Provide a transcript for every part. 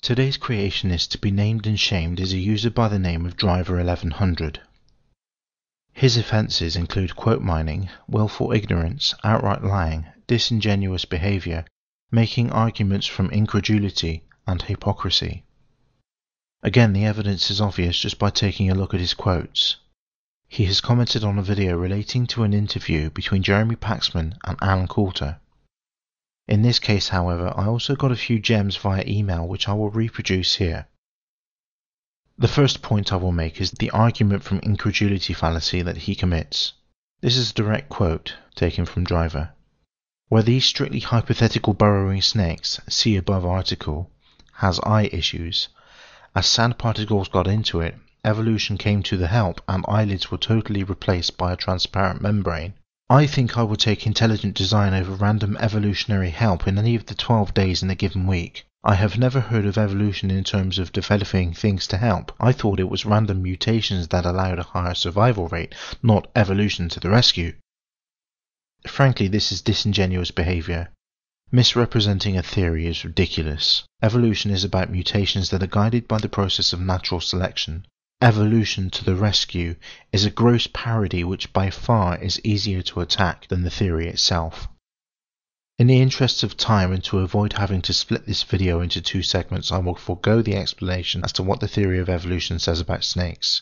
Today's creationist to be named and shamed is a user by the name of Driver1100. His offences include quote mining, willful ignorance, outright lying, disingenuous behaviour, making arguments from incredulity, and hypocrisy. Again, the evidence is obvious just by taking a look at his quotes. He has commented on a video relating to an interview between Jeremy Paxman and Alan Coulter. In this case, however, I also got a few gems via email which I will reproduce here. The first point I will make is the argument from incredulity fallacy that he commits. This is a direct quote taken from Driver. Where these strictly hypothetical burrowing snakes, see above article, has eye issues, as sand particles got into it, evolution came to the help and eyelids were totally replaced by a transparent membrane. I think I would take intelligent design over random evolutionary help in any of the 12 days in a given week. I have never heard of evolution in terms of developing things to help. I thought it was random mutations that allowed a higher survival rate, not evolution to the rescue. Frankly, this is disingenuous behaviour. Misrepresenting a theory is ridiculous. Evolution is about mutations that are guided by the process of natural selection. Evolution to the rescue is a gross parody which by far is easier to attack than the theory itself. In the interests of time and to avoid having to split this video into two segments, I will forego the explanation as to what the theory of evolution says about snakes.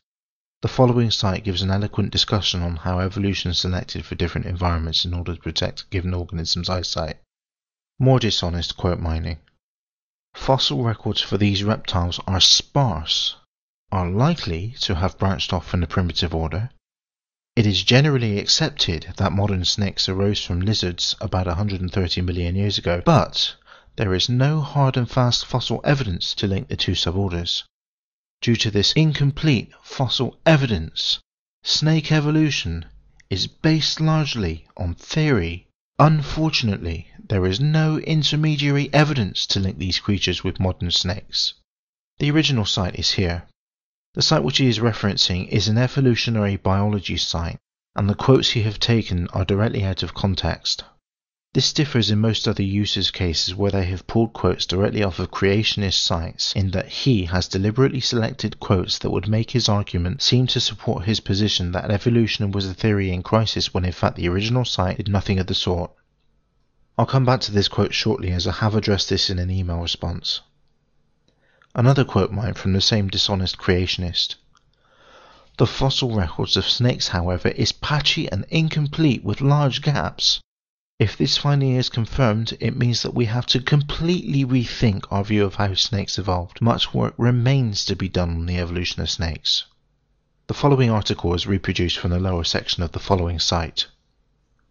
The following site gives an eloquent discussion on how evolution selected for different environments in order to protect a given organism's eyesight. More dishonest quote mining. Fossil records for these reptiles are sparse, are likely to have branched off in the primitive order. It is generally accepted that modern snakes arose from lizards about 130 million years ago, but there is no hard and fast fossil evidence to link the two suborders. Due to this incomplete fossil evidence, snake evolution is based largely on theory. Unfortunately, there is no intermediary evidence to link these creatures with modern snakes. The original site is here. The site which he is referencing is an evolutionary biology site, and the quotes he have taken are directly out of context. This differs in most other users' cases where they have pulled quotes directly off of creationist sites, in that he has deliberately selected quotes that would make his argument seem to support his position that evolution was a theory in crisis when in fact the original site did nothing of the sort. I'll come back to this quote shortly as I have addressed this in an email response. Another quote mine from the same dishonest creationist. The fossil records of snakes, however, is patchy and incomplete with large gaps. If this finding is confirmed, it means that we have to completely rethink our view of how snakes evolved. Much work remains to be done on the evolution of snakes. The following article is reproduced from the lower section of the following site.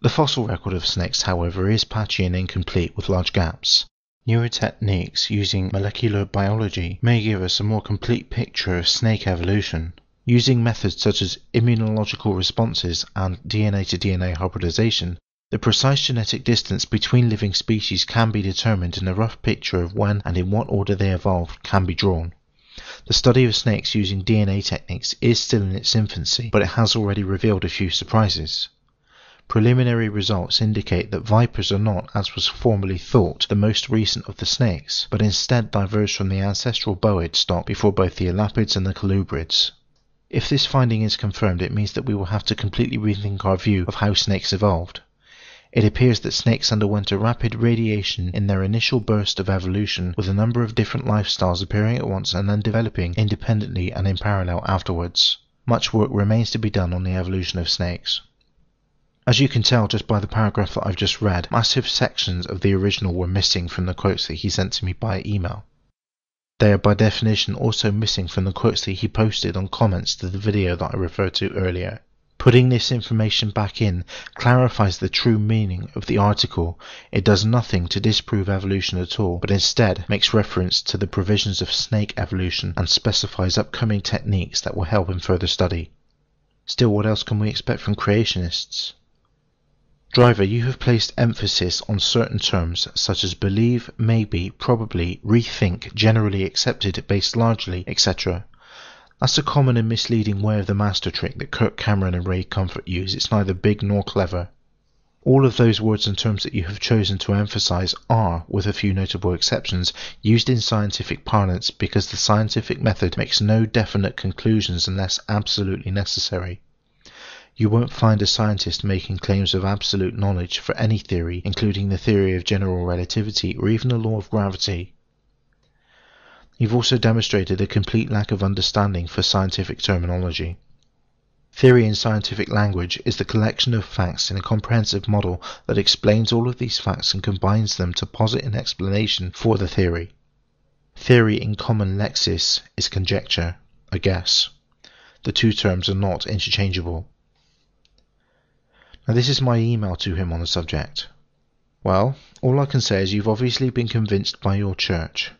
The fossil record of snakes, however, is patchy and incomplete with large gaps. Newer techniques using molecular biology may give us a more complete picture of snake evolution. Using methods such as immunological responses and DNA-to-DNA hybridization, the precise genetic distance between living species can be determined and a rough picture of when and in what order they evolved can be drawn. The study of snakes using DNA techniques is still in its infancy, but it has already revealed a few surprises. Preliminary results indicate that vipers are not, as was formerly thought, the most recent of the snakes, but instead diverged from the ancestral boid stock before both the elapids and the colubrids. If this finding is confirmed, it means that we will have to completely rethink our view of how snakes evolved. It appears that snakes underwent a rapid radiation in their initial burst of evolution, with a number of different lifestyles appearing at once and then developing independently and in parallel afterwards. Much work remains to be done on the evolution of snakes. As you can tell just by the paragraph that I've just read, massive sections of the original were missing from the quotes that he sent to me by email. They are by definition also missing from the quotes that he posted on comments to the video that I referred to earlier. Putting this information back in clarifies the true meaning of the article. It does nothing to disprove evolution at all, but instead makes reference to the provisions of snake evolution and specifies upcoming techniques that will help in further study. Still, what else can we expect from creationists? Driver, you have placed emphasis on certain terms such as believe, maybe, probably, rethink, generally accepted, based largely, etc. That's a common and misleading way of the master trick that Kirk Cameron and Ray Comfort use. It's neither big nor clever. All of those words and terms that you have chosen to emphasize are, with a few notable exceptions, used in scientific parlance because the scientific method makes no definite conclusions unless absolutely necessary. You won't find a scientist making claims of absolute knowledge for any theory, including the theory of general relativity or even the law of gravity. You've also demonstrated a complete lack of understanding for scientific terminology. Theory in scientific language is the collection of facts in a comprehensive model that explains all of these facts and combines them to posit an explanation for the theory. Theory in common lexis is conjecture, a guess. The two terms are not interchangeable. Now this is my email to him on the subject. Well, all I can say is you've obviously been convinced by your church.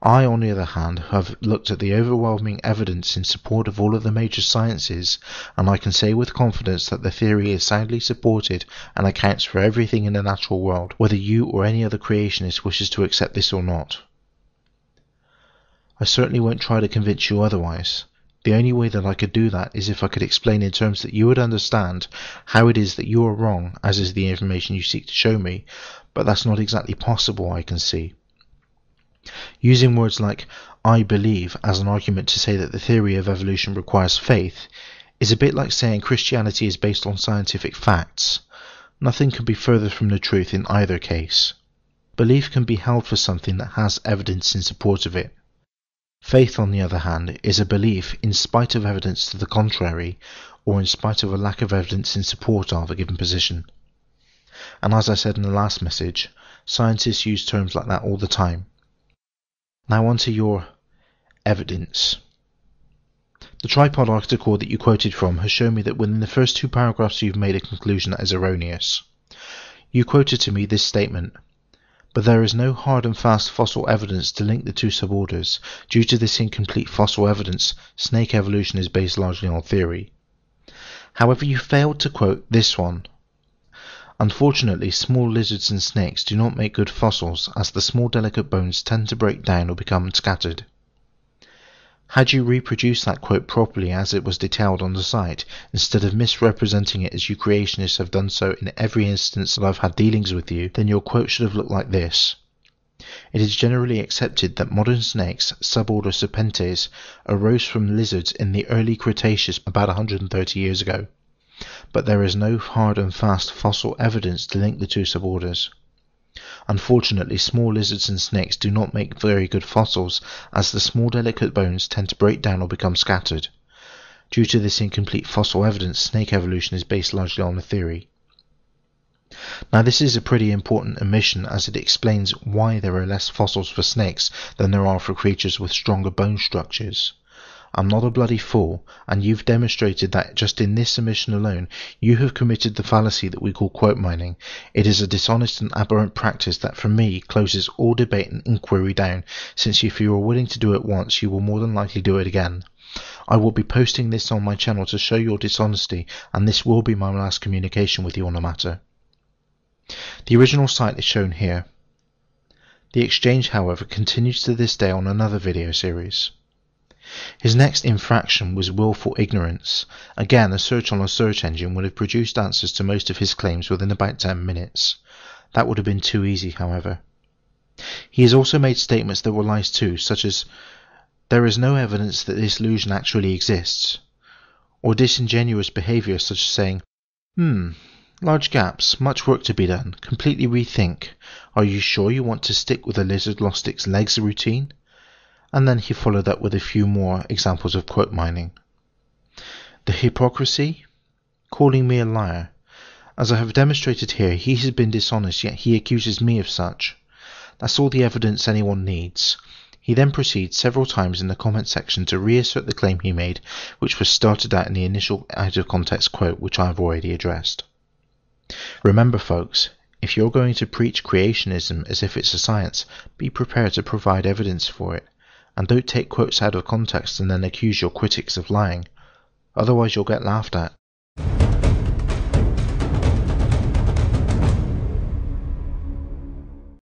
I, on the other hand, have looked at the overwhelming evidence in support of all of the major sciences, and I can say with confidence that the theory is soundly supported and accounts for everything in the natural world, whether you or any other creationist wishes to accept this or not. I certainly won't try to convince you otherwise. The only way that I could do that is if I could explain in terms that you would understand how it is that you are wrong, as is the information you seek to show me, but that's not exactly possible, I can see. Using words like "I believe" as an argument to say that the theory of evolution requires faith is a bit like saying Christianity is based on scientific facts. Nothing can be further from the truth in either case. Belief can be held for something that has evidence in support of it. Faith, on the other hand, is a belief in spite of evidence to the contrary, or in spite of a lack of evidence in support of a given position. And as I said in the last message, scientists use terms like that all the time. Now on to your evidence. The tripod article that you quoted from has shown me that within the first two paragraphs you've made a conclusion that is erroneous. You quoted to me this statement: "But there is no hard and fast fossil evidence to link the two suborders. Due to this incomplete fossil evidence, snake evolution is based largely on theory." However, you failed to quote this one. "Unfortunately, small lizards and snakes do not make good fossils, as the small delicate bones tend to break down or become scattered." Had you reproduced that quote properly as it was detailed on the site, instead of misrepresenting it as you creationists have done so in every instance that I've had dealings with you, then your quote should have looked like this: "It is generally accepted that modern snakes, suborder Serpentes, arose from lizards in the early Cretaceous about 130 years ago. But there is no hard and fast fossil evidence to link the two suborders. Unfortunately, small lizards and snakes do not make very good fossils, as the small delicate bones tend to break down or become scattered. Due to this incomplete fossil evidence, snake evolution is based largely on a theory." Now this is a pretty important omission, as it explains why there are less fossils for snakes than there are for creatures with stronger bone structures. I'm not a bloody fool, and you've demonstrated that just in this omission alone, you have committed the fallacy that we call quote mining. It is a dishonest and aberrant practice that for me closes all debate and inquiry down, since if you are willing to do it once, you will more than likely do it again. I will be posting this on my channel to show your dishonesty, and this will be my last communication with you on the matter. The original site is shown here. The exchange, however, continues to this day on another video series. His next infraction was willful ignorance. Again, a search on a search engine would have produced answers to most of his claims within about 10 minutes. That would have been too easy, however. He has also made statements that were lies too, such as, "There is no evidence that this illusion actually exists," or disingenuous behaviour such as saying, "Large gaps, much work to be done, completely rethink. Are you sure you want to stick with a lizard lost its legs routine?" And then he followed up with a few more examples of quote mining. The hypocrisy? Calling me a liar. As I have demonstrated here, he has been dishonest, yet he accuses me of such. That's all the evidence anyone needs. He then proceeds several times in the comment section to reassert the claim he made, which was started out in the initial out-of-context quote, which I have already addressed. Remember, folks, if you're going to preach creationism as if it's a science, be prepared to provide evidence for it. And don't take quotes out of context and then accuse your critics of lying. Otherwise you'll get laughed at.